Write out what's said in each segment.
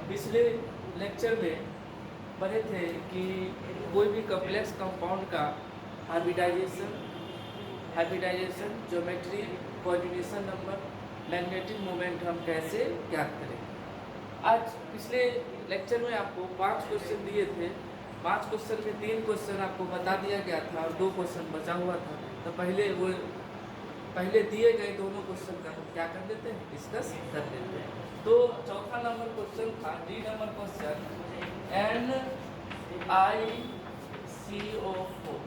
पिछले लेक्चर में पढ़े थे कि कोई भी कॉम्प्लेक्स कंपाउंड का hybridization, geometry, coordination number, magnetic moment हम कैसे ज्ञात करें। आज पिछले लेक्चर में आपको 5 क्वेश्चन दिए थे। 5 क्वेश्चन में 3 क्वेश्चन आपको बता दिया गया था और 2 क्वेश्चन बचा हुआ था। तो पहले दिए गए दोनों क्वेश्चन का हम क्या कर देते हैं, डिस्कस कर देते हैं। तो चौथा नंबर क्वेश्चन था, डी नंबर क्वेश्चन, NiCO4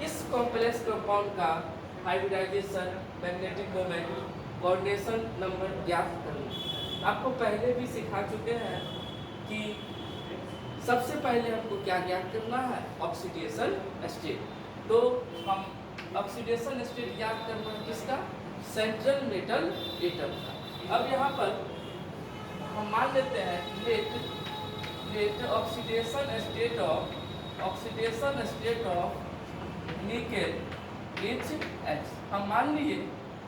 इस कॉम्प्लेक्स कंपाउंड का hybridization, magnetic moment, coordination number ज्ञात करना। आपको पहले भी सिखा चुके हैं कि सबसे पहले हमको क्या ज्ञात करना है, ऑक्सीडेशन स्टेट। तो हम ऑक्सीडेशन स्टेट ज्ञात करना है किसका, सेंट्रल मेटल एटम का। अब यहाँ पर हम मान लेते हैं let oxidation state of nickel is X। हम मान लिए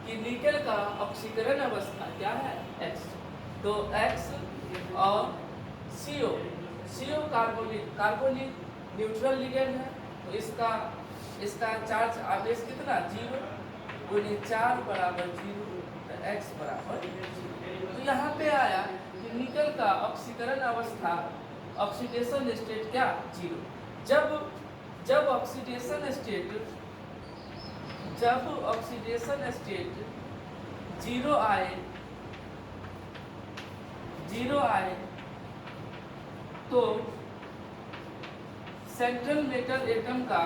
कि निकेल का ऑक्सीकरण अवस्था क्या है, X। तो X और CO कार्बोनिक न्यूट्रल लिगेंड है। तो इसका चार्ज आवेश कितना, 0, बोलिए 4 बराबर 0, तो X बराबर 0। तो यहाँ पे आया कि निकेल का ऑक्सीकरण अवस्था, ऑक्सीडेशन स्टेट क्या, 0। जब ऑक्सीडेशन स्टेट 0 आए तो सेंट्रल मेटल एटम का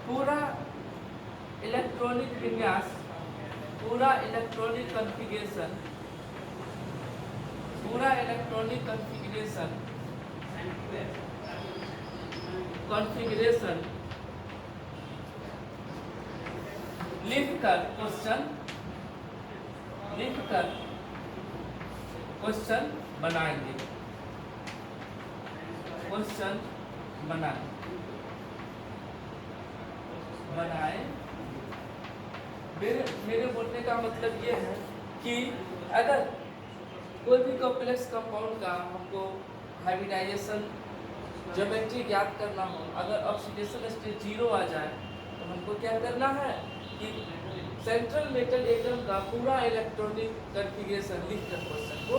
पूरा इलेक्ट्रॉनिक विन्यास, पूरा इलेक्ट्रॉनिक कॉन्फ़िगरेशन लिखकर क्वेश्चन बनाएंगे। मेरे बोलने का मतलब ये है कि अगर कोई भी कॉम्प्लेक्स कंपाउंड का हमको हाइब्रिडाइजेशन, ज्योमेट्री ज्ञात करना हो, अगर ऑक्सीडेशन स्टेट 0 आ जाए तो हमको क्या करना है कि सेंट्रल मेटल एटम का पूरा इलेक्ट्रॉनिक कॉन्फ़िगरेशन लिखकर क्वेश्चन को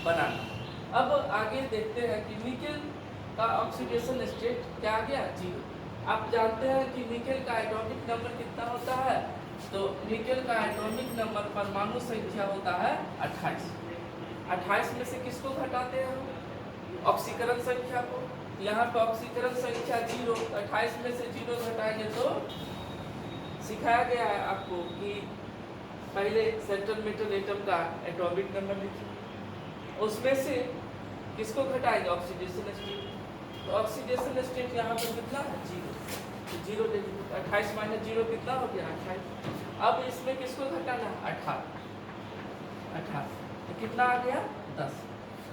बनाना। अब आगे देखते हैं कि निकेल का ऑक्सीडेशन स्टेट क्या आ गया, 0। आप जानते हैं कि निकेल का एटॉमिक नंबर कितना होता है, तो निकेल का एटॉमिक नंबर परमाणु संख्या होता है 28। 28 में से किसको घटाते हैं, ऑक्सीकरण संख्या को। यहाँ पे ऑक्सीकरण संख्या 0, 28 में से 0 घटाएंगे तो सिखाया गया है आपको कि पहले सेंट्रल मेटल एटम का एटॉमिक नंबर लिखिए, उसमें से किसको घटाएंगे, ऑक्सीडेशन स्टेट। तो ऑक्सीडेशन स्टेट यहाँ पर कितना है, 0। तो 0 ले लीजिए, 28 माइनस 0 कितना हो गया, 28। अब इसमें किसको घटाना है, 18। तो कितना आ गया, 10।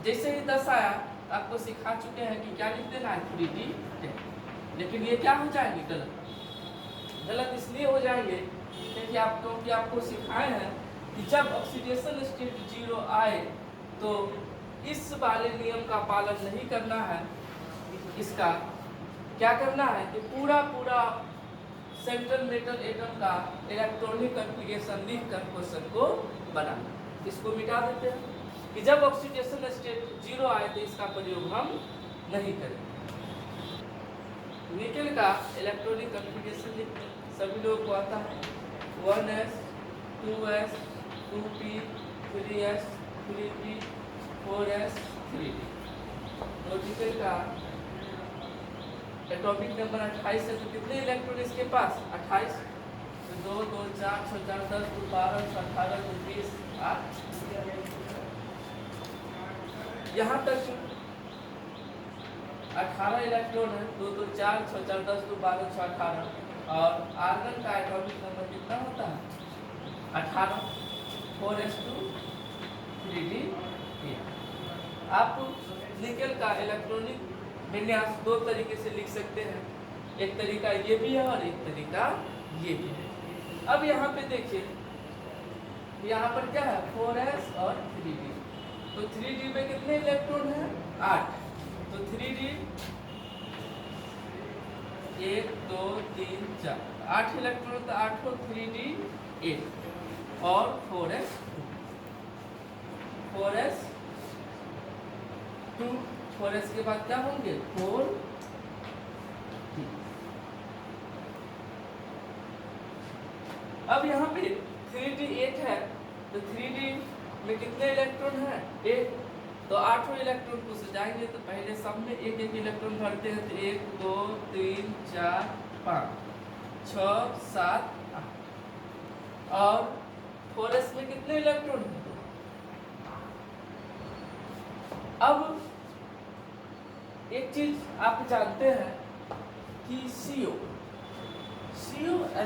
जैसे ही 10 आया आपको सिखा चुके हैं कि क्या लिख देना है, 3D10। लेकिन ये क्या हो जाएंगे, गलत इसलिए हो जाएंगे क्योंकि आपको सिखाए हैं कि जब ऑक्सीडेशन स्टेट 0 आए तो इस वाले नियम का पालन नहीं करना है। इसका क्या करना है कि पूरा सेंट्रल मेटल एटम का इलेक्ट्रॉनिक कॉन्फ़िगरेशन लिखकर क्वेश्चन को बनाना। इसको मिटा देते हैं कि जब ऑक्सीडेशन स्टेट 0 आए तो इसका प्रयोग हम नहीं करेंगे। निकेल का इलेक्ट्रॉनिक कॉन्फ़िगरेशन लिखते हैं, सभी लोगों को आता है, 1s 2s 2p 3s 3p 4s 3d। तो निकेल का एटॉमिक नंबर 28 है, तो कितने इलेक्ट्रॉन इसके पास, 28। तो 2 2 4 6 4 10 2 12 18 2 20 8। यहाँ तक 18 इलेक्ट्रॉन है, 2 2 4 6 4 10 2 12 6 18। और आर्गन का एटॉमिक नंबर कितना होता है, 18, 4s2 3d। आप निकेल का इलेक्ट्रॉनिक विन्यास दो तरीके से लिख सकते हैं, एक तरीका ये भी है और एक तरीका ये भी है। अब यहाँ पे देखिए, यहाँ पर क्या है 4s और 3d। तो 3d में कितने इलेक्ट्रॉन हैं 8। तो 3d 1 2 3 4 8 इलेक्ट्रॉन, तो 8 को 3d 8 और 4s 2। 4s के बाद क्या होंगे 4। अब यहाँ पे 3d 8 है, तो 3d में कितने इलेक्ट्रॉन है 8। तो 8 इलेक्ट्रॉन को सजाएंगे, तो पहले सब में एक एक इलेक्ट्रॉन भरते हैं। तो 1 2 3 4 5 6 7 8। और 4s में कितने इलेक्ट्रॉन है। अब एक चीज आप जानते हैं कि CO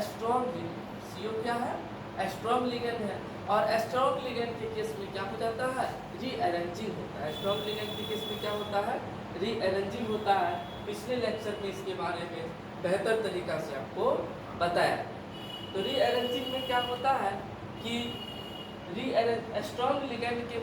स्ट्रॉन्ग, CO क्या है स्ट्रॉन्ग लिगेंड है। और स्ट्रॉन्ग लिगेंड के केस में क्या हो जाता है रीअरेंजिंग होता है। स्ट्रॉन्ग लिगेंड के केस में क्या होता है रीअरेंजिंग होता है। पिछले लेक्चर में इसके बारे में बेहतर तरीका से आपको बताया। तो रीअरेंजिंग में क्या होता है कि स्ट्रॉन्ग लिगेंड के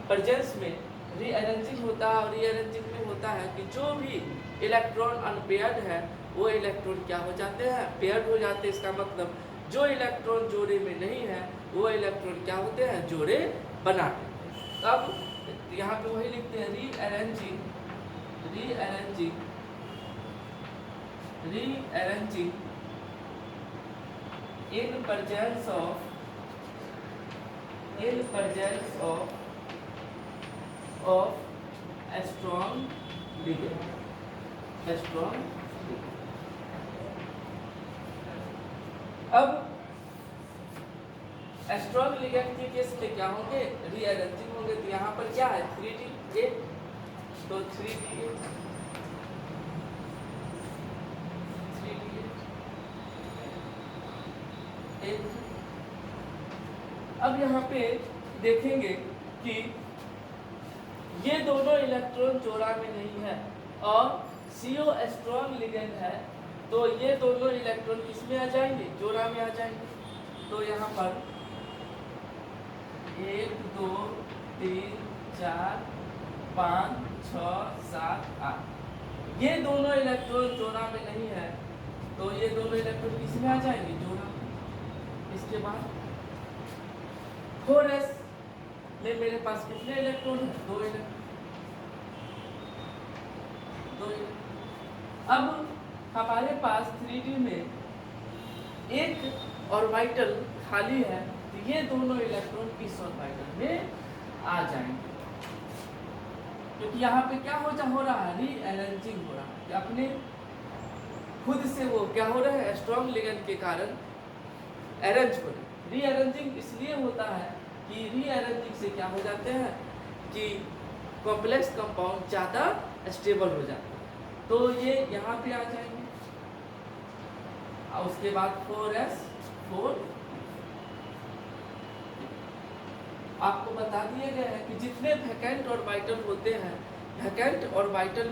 प्रेजेंस में रीअरेंजिंग होता है। और रीअरेंजिंग में होता है कि जो भी इलेक्ट्रॉन अनपेयर्ड है वो इलेक्ट्रॉन क्या हो जाते हैं पेयर्ड हो जाते हैं। इसका मतलब जो इलेक्ट्रॉन जोड़े में नहीं है वो इलेक्ट्रॉन क्या होते हैं जोड़े बनाते हैं। तब यहाँ पे वही लिखते हैं rearranging in presence of a strong ligand। अब स्ट्रॉन्ग लिगेंड के केस में क्या होंगे रीअरेंजिंग होंगे। तो यहाँ पर क्या है 3d 8, तो 3d 8। अब यहाँ पे देखेंगे कि ये दोनों इलेक्ट्रॉन जोड़ा में नहीं है और CO स्ट्रॉन्ग लिगेंड है, तो ये दोनों इलेक्ट्रॉन किसमें आ जाएंगे जोड़ा में आ जाएंगे। तो यहाँ पर 1 2 3 4 5 6 7 8 ये दोनों इलेक्ट्रॉन जोड़ा में नहीं है, तो ये दोनों इलेक्ट्रॉन किसमें आ जाएंगे जोड़ा में। इसके बाद 4s में मेरे पास कितने इलेक्ट्रॉन है 2 इलेक्ट्रॉन। अब हमारे पास 3d में एक ऑर्बिटल खाली है, तो ये दोनों इलेक्ट्रॉन इस ऑर्बिटल में आ जाएंगे। क्योंकि यहाँ पे क्या हो रहा है रीअरेंजिंग हो रहा है, अपने खुद से वो क्या हो रहा है स्ट्रॉन्ग लिगेंड के कारण अरेंज हो रहे। रीअरेंजिंग इसलिए होता है कि रीअरेंजिंग से क्या हो जाते हैं कि कॉम्प्लेक्स कंपाउंड ज़्यादा स्टेबल हो जाता है। तो ये यहाँ पे आ जाएंगे और उसके बाद 4s 4। आपको बता दिए गए हैं कि जितने वैकेंट ऑर्बिटल होते हैं वैकेंट ऑर्बिटल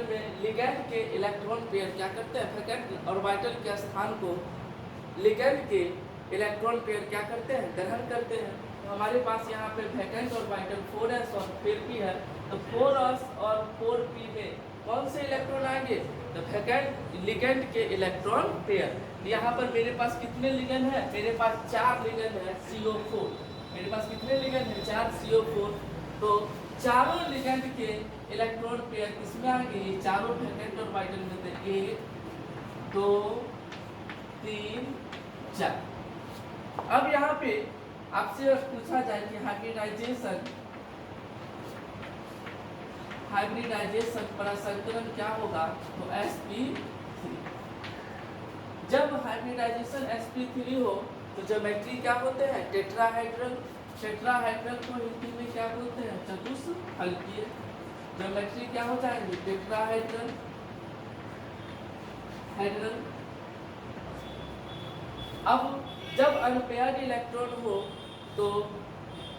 में लिगेंड के इलेक्ट्रॉन पेयर क्या करते हैं वैकेंट ऑर्बिटल के स्थान को लिगेंड के इलेक्ट्रॉन पेयर क्या करते हैं ग्रहण करते हैं। तो हमारे पास यहाँ पे वैकेंट ऑर्बिटल 4s और 4p है, तो 4s और 4p में कौन से इलेक्ट्रॉन आएंगे तो वैकेंट लिगेंड के इलेक्ट्रॉन पेयर। यहाँ पर मेरे पास कितने लिगेंड है मेरे पास 4 लिगेंड है CO4। मेरे पास कितने लिगेंड है 4 CO4। तो चारों लिगेंड के इलेक्ट्रॉन पेयर किसमें आएंगे ये चारों वैकेंट ऑर्बिटल में थे 1 2 3 4। अब यहाँ पे आपसे पूछा जाए कि हाइब्रिडाइजेशन परासंकरण क्या होगा तो sp3। जब हाइब्रिडाइजेशन sp3 हो तो ज्योमेट्री क्या होते हैं टेट्राहेड्रल को हिंदी में क्या बोलते हैं चतुष्फलकीय। ज्योमेट्री क्या हो जाएंगे टेट्राहेड्रल। अब जब अनपेयर्ड इलेक्ट्रॉन हो तो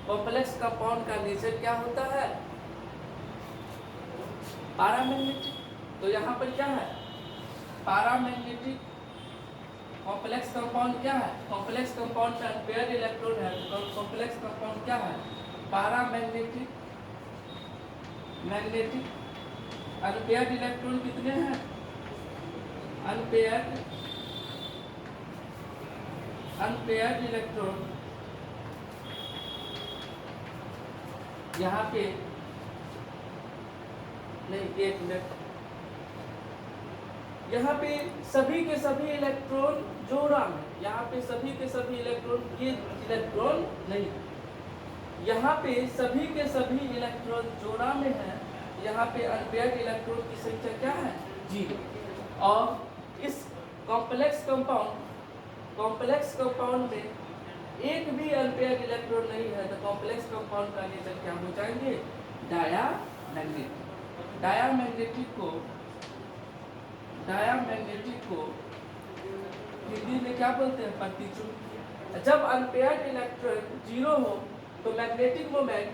कॉम्प्लेक्स कंपाउंड का नेचर क्या होता है? पैरामैग्नेटिक। तो यहाँ पर क्या है? पैरामैग्नेटिक। कॉम्प्लेक्स कंपाउंड क्या है? कॉम्प्लेक्स कंपाउंड में अनपेयर्ड इलेक्ट्रॉन है, तो कॉम्प्लेक्स कंपाउंड क्या है? पैरामैग्नेटिक। मैग्नेटिक। अनपेयर्ड इलेक्ट्रॉन कितने हैं? अनपेयर्ड इलेक्ट्रॉन यहाँ पे नहीं, एक मिनट, यहाँ पे सभी के सभी इलेक्ट्रॉन जोड़ा में, यहाँ पे सभी के सभी इलेक्ट्रॉन, ये इलेक्ट्रॉन नहीं, यहाँ पे सभी के सभी इलेक्ट्रॉन जोड़ा में है। यहाँ पे अनपेयर्ड इलेक्ट्रॉन की संख्या क्या है? 0। और इस कॉम्प्लेक्स कंपाउंड में एक भी अनपेयर्ड इलेक्ट्रॉन नहीं है, तो कॉम्प्लेक्स कंपाउंड का नेचर क्या हो जाएंगे? डायामैग्नेटिक। डायामैग्नेटिक को हिंदी में क्या बोलते हैं? प्रतिचुंबकीय। जब अनपेयर्ड इलेक्ट्रॉन 0 हो तो मैग्नेटिक मोमेंट,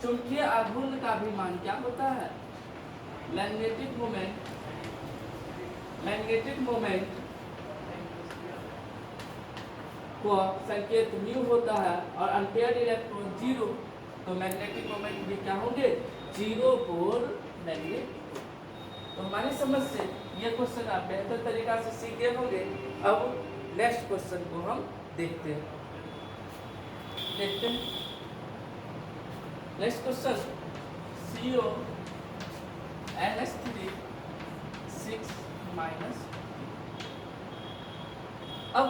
चुंबकीय आघूर्ण का भी मान क्या होता है? मैग्नेटिक मोमेंट को संकेत म्यू होता है, और अनपेयर्ड इलेक्ट्रॉन 0 तो मैग्नेटिक मोमेंट भी क्या होंगे? 0 4 मैग्नेटिक। तो हमारी समझ से ये क्वेश्चन आप बेहतर तरीका से सीखे होंगे। अब नेक्स्ट क्वेश्चन को हम देखते हैं। Next question, CO NH3 6-। अब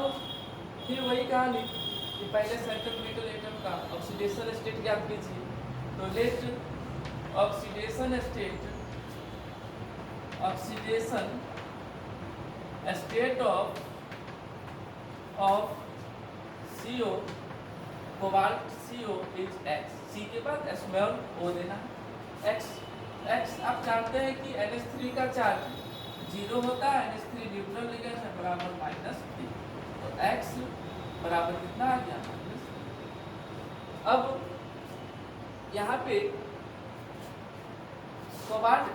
फिर वही कहानी कि पहले सेंट्रल मेटल एटम का ऑक्सीडेशन स्टेट ज्ञात कीजिए। तो let oxidation state of CO, cobalt CO is X। C के बाद स्मॉल O देना है। X आप जानते हैं कि NH3 का चार्ज 0 होता है, NH3 न्यूट्रल लिगेंड है, बराबर -3। तो X बराबर कितना आ गया? अब यहाँ पे कोबाल्ट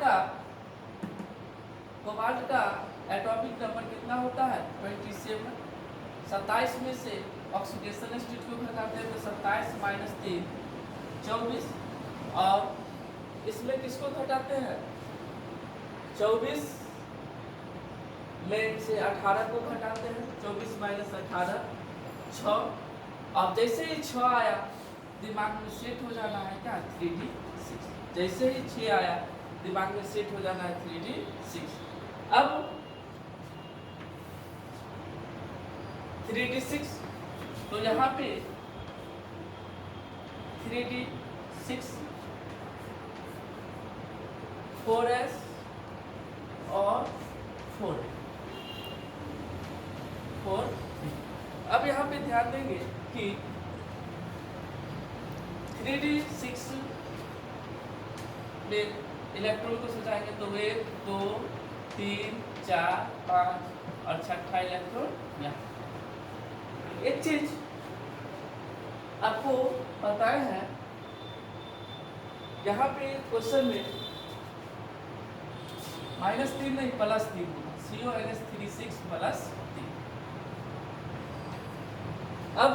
का एटॉमिक नंबर कितना होता है? 27। 27 में से ऑक्सीडेशन स्टेट को घटाते हैं तो 27 - 3 24, और इसमें किसको घटाते हैं? 24 में से 18 को घटाते हैं। 24 - 18 6। अब जैसे ही 6 आया दिमाग में सेट हो जाना है क्या? 3d6। जैसे ही 6 आया दिमाग में सेट हो जाना है 3d6। अब 3d6, तो यहाँ पे 3d6 4s और 4। अब यहाँ पे ध्यान देंगे कि 3d6 में इलेक्ट्रॉन को सजाएंगे तो 1 2 3 4 5 और छठा इलेक्ट्रॉन यहाँ। एक चीज आपको पता है, यहाँ पे क्वेश्चन में -3 नहीं +3 CONH3 6 +3। अब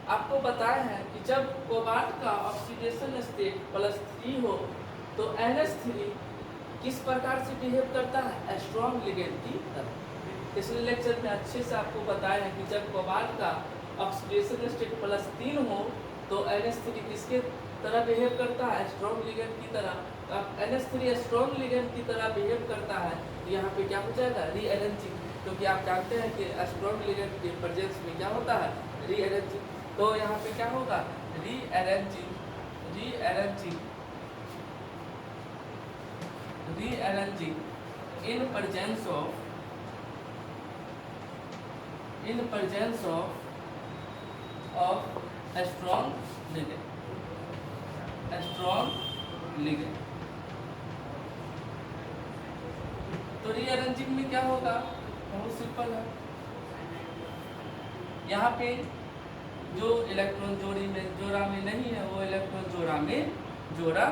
आपको बताया है कि जब कोबाल्ट का ऑक्सीडेशन स्टेट +3 हो तो NH3 किस प्रकार से बिहेव करता है? स्ट्रॉन्ग लिगेंड की तरह। पिछले लेक्चर में अच्छे से आपको बताया है कि जब कोबाल्ट का ऑक्सीडेशन स्टेट +3 हो तो NH3 किसके तरह बिहेव करता है? स्ट्रॉन्ग लिगेंड की तरह। अब NH3 स्ट्रॉन्ग लिगेंड की तरह बिहेव करता है तो यहाँ पे क्या हो जाएगा? रीअरेंजिंग। क्योंकि आप जानते हैं कि स्ट्रॉन्ग लिगेंड के प्रेजेंस में क्या होता है? रीअरेंजिंग। तो यहाँ पे क्या होगा? Rearranging in presence of a strong ligand। तो रीअरेंजिंग में क्या होगा? बहुत सिंपल है। यहाँ पे जो इलेक्ट्रॉन जोड़ा में नहीं है वो इलेक्ट्रॉन जोड़ा में जोड़ा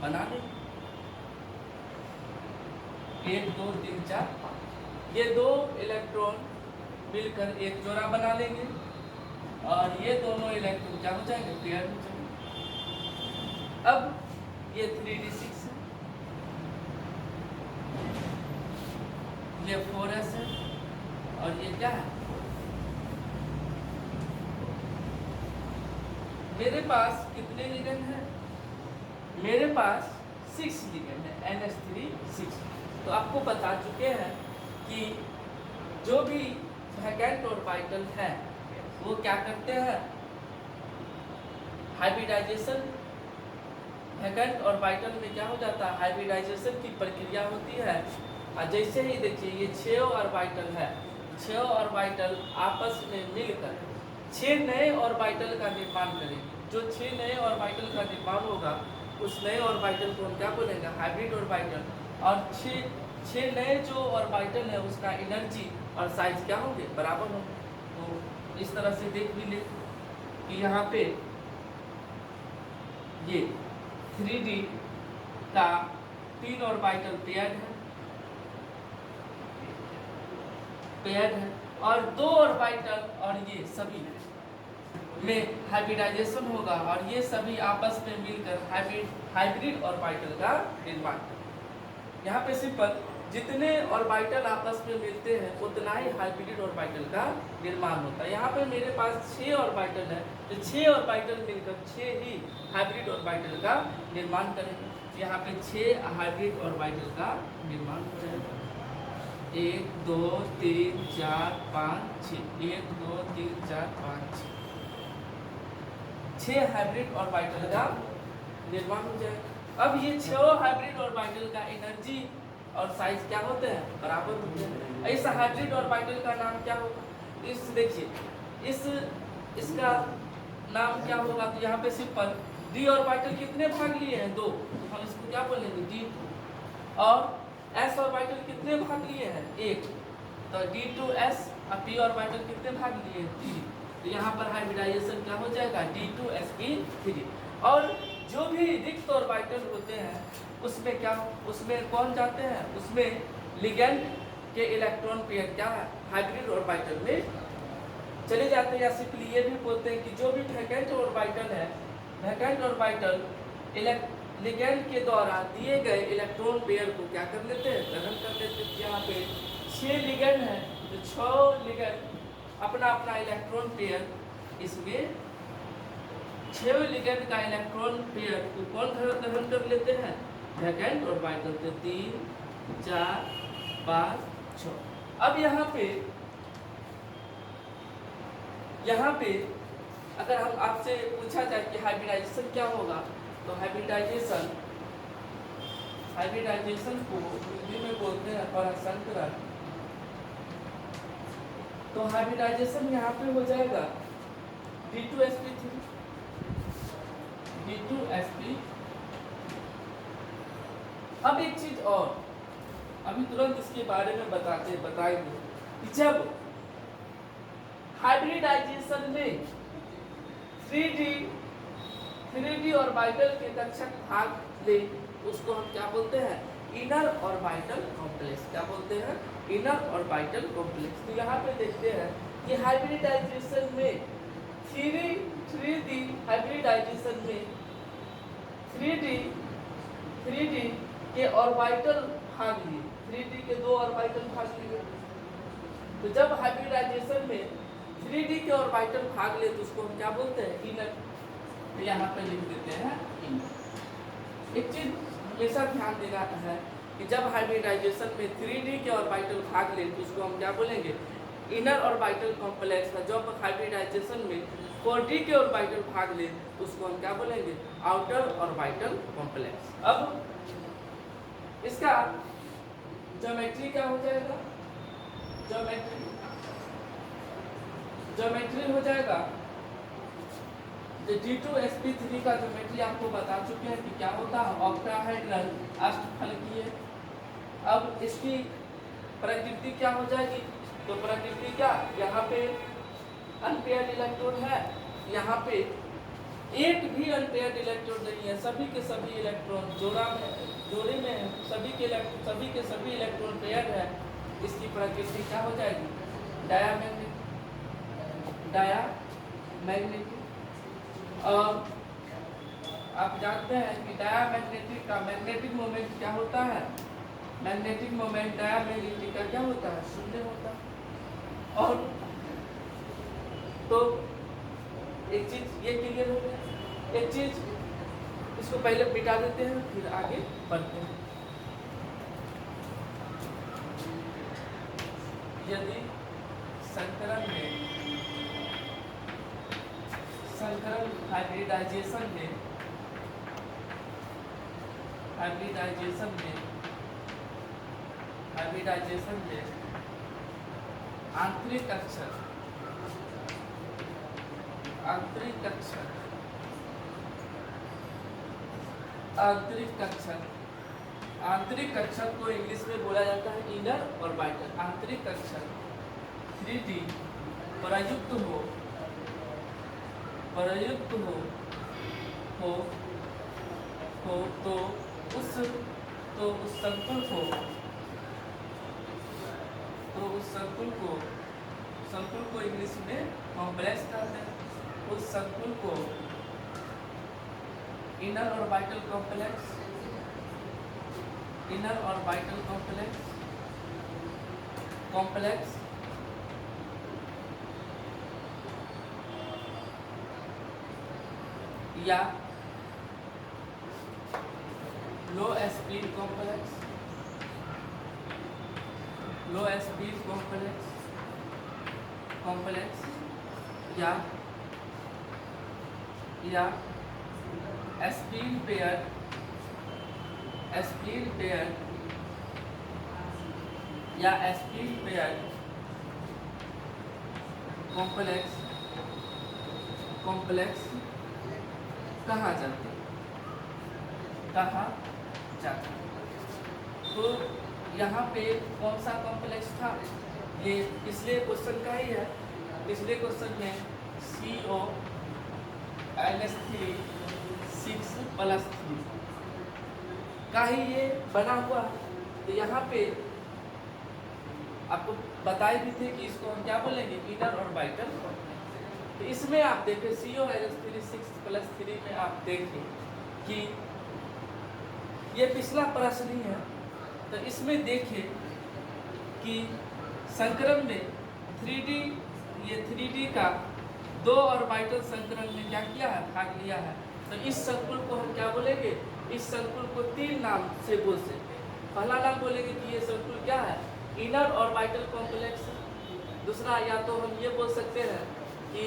बना देंगे। 1 2 3 4 ये 2 इलेक्ट्रॉन मिलकर एक जोड़ा बना लेंगे और ये दोनों इलेक्ट्रॉन क्या हो जाएंगे, पेयर हो जाएंगे। अब ये 3d6 है, ये 4s है और ये क्या है, मेरे पास कितने लिगेंड है, मेरे पास 6 लिगेंड है, NH3 6। तो आपको बता चुके हैं कि जो भी वैकेंट ऑर्बिटल है वो क्या करते हैं, हाइब्रिडाइजेशन। वैकेंट ऑर्बिटल में क्या हो जाता है, हाइब्रिडाइजेशन की प्रक्रिया होती है। और जैसे ही देखिए ये 6 ऑर्बिटल है, 6 ऑर्बिटल आपस में मिलकर 6 नए ऑर्बिटल का निर्माण करेंगे। जो 6 नए ऑर्बिटल का निर्माण होगा उस नए ऑर्बिटल को हम क्या बोलेंगे, हाइब्रिड ऑर्बिटल। और 6 नए जो ऑर्बिटल है उसका एनर्जी और साइज क्या होंगे, बराबर होंगे। तो इस तरह से देख भी ले कि यहाँ पे ये 3D का 3 ऑर्बिटल पेयर्ड है और 2 ऑर्बिटल और ये सभी में हाइब्रिडाइजेशन होगा और ये सभी आपस में मिलकर हाइब्रिड ऑर्बिटल का निर्माण करेंगे। यहाँ पे सिंपल जितने ऑर्बिटल आपस में मिलते हैं उतना ही हाइब्रिड ऑर्बिटल का निर्माण होता है। यहाँ पे मेरे पास 6 ऑर्बिटल है, तो 6 ऑर्बिटल मिलकर 6 ही हाइब्रिड ऑर्बिटल का निर्माण करेंगे। यहाँ पे 6 हाइब्रिड ऑर्बिटल का निर्माण हो जाएगा। 1 2 3 4 5 6 1 2 3 4 5 6 हाइब्रिड ऑर्बिटल का निर्माण हो जाएगा। अब ये 6 हाइब्रिड ऑर्बिटल का एनर्जी और साइज क्या होते हैं, बराबर होते हैं। इस हाइब्रिड ऑर्बिटल का नाम क्या होगा, इस देखिए इसका नाम क्या होगा। तो यहाँ पे सिंपल d ऑर्बिटल कितने भाग लिए हैं, 2, तो हम इसको क्या बोलेंगे, d2। और s ऑर्बिटल कितने भाग लिए हैं, 1, तो d2s। और p ऑर्बिटल कितने भाग लिए हैं, 3। तो यहाँ पर हाइब्रिडाइजेशन क्या हो जाएगा, d2sp3। और जो भी रिक्त ऑर्बिटल होते हैं उसमें कौन जाते हैं, उसमें लिगेंड के इलेक्ट्रॉन पेयर क्या है, हाइब्रिड ऑर्बिटल में चले जाते हैं। या सिंपली ये भी बोलते हैं कि जो भी वैकेंट ऑर्बिटल है, वैकेंट ऑर्बिटल लिगेंड के द्वारा दिए गए इलेक्ट्रॉन पेयर को क्या कर लेते हैं, ग्रहण कर लेते हैं। यहाँ पे 6 लिगेंड है तो 6 लिगेंड अपना अपना इलेक्ट्रॉन पेयर, इसमें 6 लिगेंड का इलेक्ट्रॉन पेयर को कौन ग्रहण कर लेते हैं, वैकेंट ऑर्बिटल। तो 3 4 5 6। अब यहाँ पे अगर हम आपसे पूछा जाए कि हाइब्रिडाइजेशन क्या होगा, तो हाइब्रिडाइजेशन को हिंदी में बोलते हैं परासंकरण। तो हाइब्रिडाइजेशन यहाँ पे हो जाएगा d2sp3 d2sp। अब एक चीज और अभी तुरंत इसके बारे में बताएंगे कि जब हाइब्रिडाइजेशन में 3D ऑर्बिटल के कक्षक भाग ले उसको हम क्या बोलते हैं, इनर ऑर्बिटल कॉम्प्लेक्स। क्या बोलते हैं, इनर ऑर्बिटल कॉम्प्लेक्स। तो यहाँ पे देखते हैं कि हाइब्रिडाइजेशन में 3D हाइब्रिडाइजेशन में 3D के ऑर्बिटल भाग लिए, 3D के 2 ऑर्बिटल भाग लिए। तो जब हाइब्रिडाइजेशन में 3D के ऑर्बिटल भाग ले तो उसको हम क्या बोलते हैं, इनर। तो यहाँ पे लिख देते हैं इनर। एक चीज हमेशा ध्यान देना है कि जब हाइब्रिडाइजेशन में 3D के ऑर्बिटल भाग ले तो उसको हम क्या बोलेंगे, इनर ऑर्बिटल कॉम्प्लेक्स। का जब हाइब्रिडाइजेशन में 4D के ऑर्बिटल भाग ले तो उसको हम क्या बोलेंगे, आउटर ऑर्बिटल कॉम्प्लेक्स। अब इसका ज्योमेट्री क्या हो जाएगा, ज्योमेट्री हो जाएगा तो d2sp3 का ज्योमेट्री आपको बता चुके हैं कि क्या होता है, ऑक्टाहेड्रल अष्टफलकीय। अब इसकी प्रकृति क्या हो जाएगी, तो प्रकृति क्या, यहाँ पे अनपेयर्ड इलेक्ट्रॉन है यहाँ पे एक भी अनपेयर्ड इलेक्ट्रॉन नहीं है, सभी के सभी इलेक्ट्रॉन जोड़े में है, सभी के सभी इलेक्ट्रॉन पेयर्ड है। इसकी प्रकृति क्या हो जाएगी? डायामैग्नेटिक। और आप जानते हैं कि डायामैग्नेटिक का मैग्नेटिक मोमेंट क्या होता है? मैग्नेटिक मोमेंट डायामैग्नेटिक का क्या होता है? शून्य होता है। और तो एक चीज ये क्लियर हो गया। एक चीज इसको पहले मिटा देते हैं, फिर आगे बढ़ते हैं। यदि संकरण हाइब्रिडाइजेशन में आंतरिक कक्षक को इंग्लिश में बोला जाता है इनर ऑर्बिटल। आंतरिक कक्षक 3D प्रयुक्त हो तो उस संकुल को इंग्लिश में कॉम्प्लेक्स कहते हैं। उस संकुल को इनर ऑर्बिटल कॉम्प्लेक्स या लो स्पीड कॉम्प्लेक्स या स्पीड पेयर कॉम्प्लेक्स कहा जाता है। तो यहाँ पे कौन सा कॉम्प्लेक्स था? ये पिछले क्वेश्चन का ही है। पिछले क्वेश्चन में CONS3 6+3 का ही ये बना हुआ है। तो यहाँ पे आपको बताए भी थे कि इसको हम क्या बोलेंगे? Inner orbital. तो इसमें आप देखें CONS3 6+3 में आप देखें कि ये पिछला प्रश्न ही है। तो इसमें देखिए कि संकरण में 3D का 2 ऑर्बिटल संकरण में क्या किया है? भाग लिया है। तो इस संकुल को हम क्या बोलेंगे? इस संकुल को 3 नाम से बोल सकते हैं। पहला नाम बोलेंगे कि ये संकुल क्या है? Inner orbital complex. दूसरा या तो हम ये बोल सकते हैं कि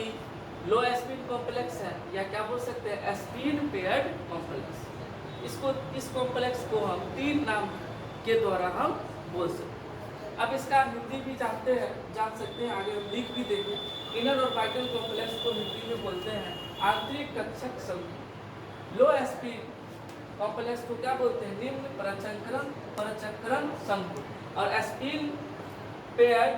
लो स्पिन कॉम्प्लेक्स है, या क्या बोल सकते हैं? Spin paired complex. इस कॉम्प्लेक्स को हम 3 नाम के द्वारा हम बोल सकते हैं। अब इसका हिंदी भी जान सकते हैं, आगे हम लिख भी देंगे। इनर ऑर्बिटल कॉम्प्लेक्स को हिंदी में बोलते हैं आंतरिक कक्षक संकुल। लो स्पिन कॉम्प्लेक्स को क्या बोलते हैं? निम्न परचक्रण संकुल। और स्पिन पेयर्ड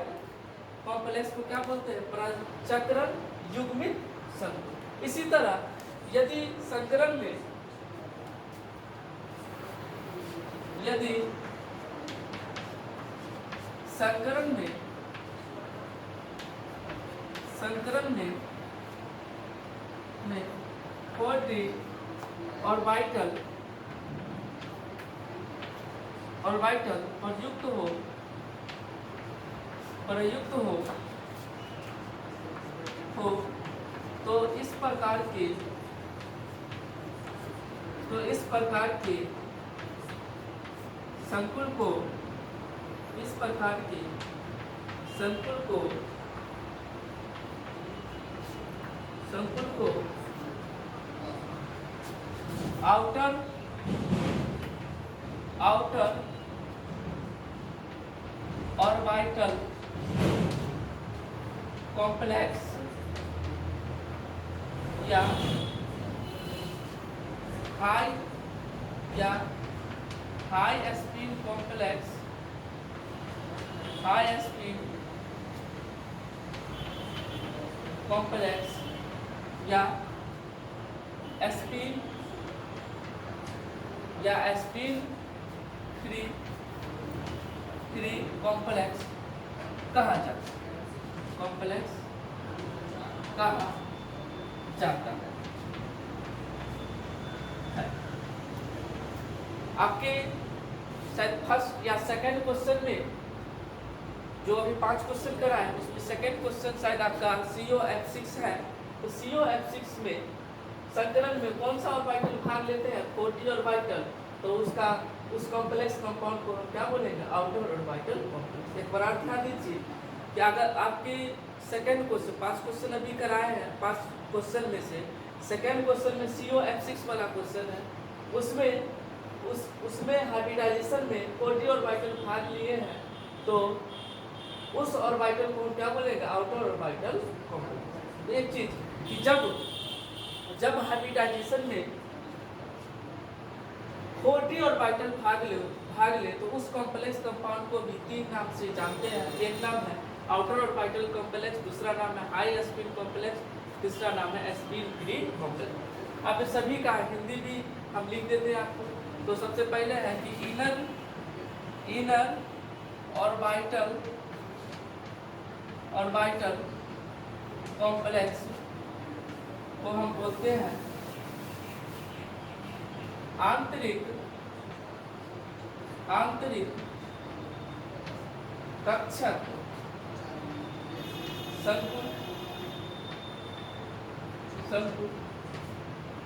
कॉम्प्लेक्स को क्या बोलते हैं? परचक्रण युग्मित संकुल। इसी तरह यदि संकरण में ऑर्बिटल प्रयुक्त हो तो इस प्रकार के संकुल को आउटर ऑर्बिटल कॉम्प्लेक्स या हाई स्पीड कॉम्प्लेक्स या एस्पिन फ्री कॉम्प्लेक्स कहा जाता है, कॉम्प्लेक्स कहा जाता है। आपके शायद फर्स्ट या सेकंड क्वेश्चन में जो अभी 5 क्वेश्चन करा है उसमें सेकंड क्वेश्चन शायद आपका COF6 है। तो COF6 में संकलन में कौन सा ऑर्बिटल भाग लेते हैं, 4d ऑर्बिटल, तो उसका उस कॉम्प्लेक्स कंपाउंड को हम क्या बोलेंगे, आउटर ऑर्बिटल कॉम्प्लेक्स। एक बार ध्यान दीजिए कि अगर आपके सेकंड क्वेश्चन 5 क्वेश्चन अभी कराए हैं, 5 क्वेश्चन में से सेकंड क्वेश्चन में COF6 वाला क्वेश्चन है, उसमें हाइब्रिडाइजेशन में 4d ऑर्बिटल भाग लिए हैं, तो उस ऑर्बिटल को क्या बोलेगा, आउटर ऑर्बिटल कॉम्प्लेक्स। तो एक चीज कि जब हाइब्रिडाइजेशन में 4d ऑर्बिटल भाग ले तो उस कॉम्प्लेक्स कंपाउंड को भी 3 नाम से जानते हैं। एक नाम है आउटर ऑर्बिटल कॉम्प्लेक्स, दूसरा नाम है हाई स्पिन कॉम्प्लेक्स, तीसरा नाम है स्पिन फ्री कॉम्प्लेक्स। आप सभी का हिंदी भी हम लिख देते हैं आपको। तो सबसे पहले है कि इनर ऑर्बिटल कॉम्प्लेक्स को हम बोलते हैं आंतरिक कक्षक संकुल।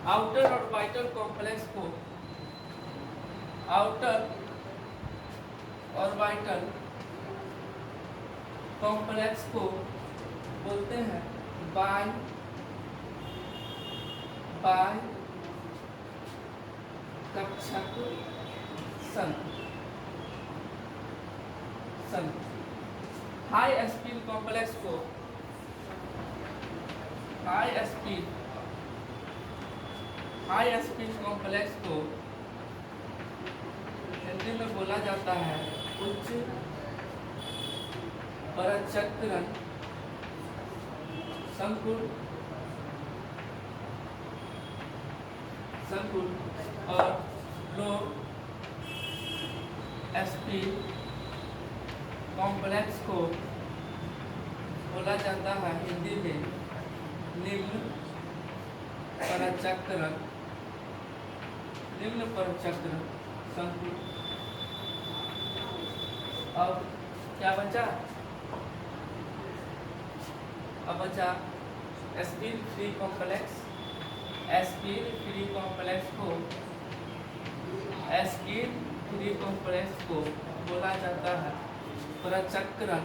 आउटर ऑर्बिटल कॉम्प्लेक्स को बोलते हैं बाय कक्षक संकुल। हाई स्पिन कॉम्प्लेक्स को हिंदी में बोला जाता है उच्च परचक्रण संकुल और लो स्पिन कॉम्प्लेक्स को बोला जाता है हिंदी में निम्न परचक्रण संकुल। अब क्या बचा, अब बचा स्पिन फ्री कॉम्प्लेक्स। को बोला जाता है परचक्रण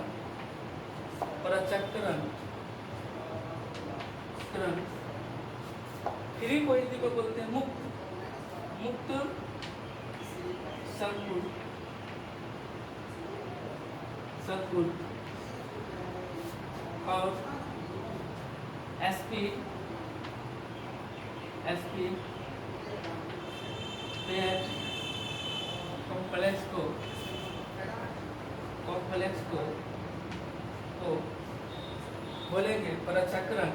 फ्री को हिंदी को बोलते हैं मुक्त संकुल। और स्पिन कॉम्प्लेक्स को बोलेंगे परचक्रण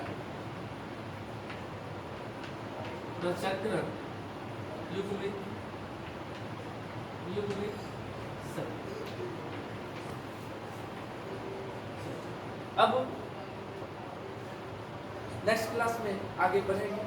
युग्मित अब नेक्स्ट क्लास में आगे बढ़ेंगे।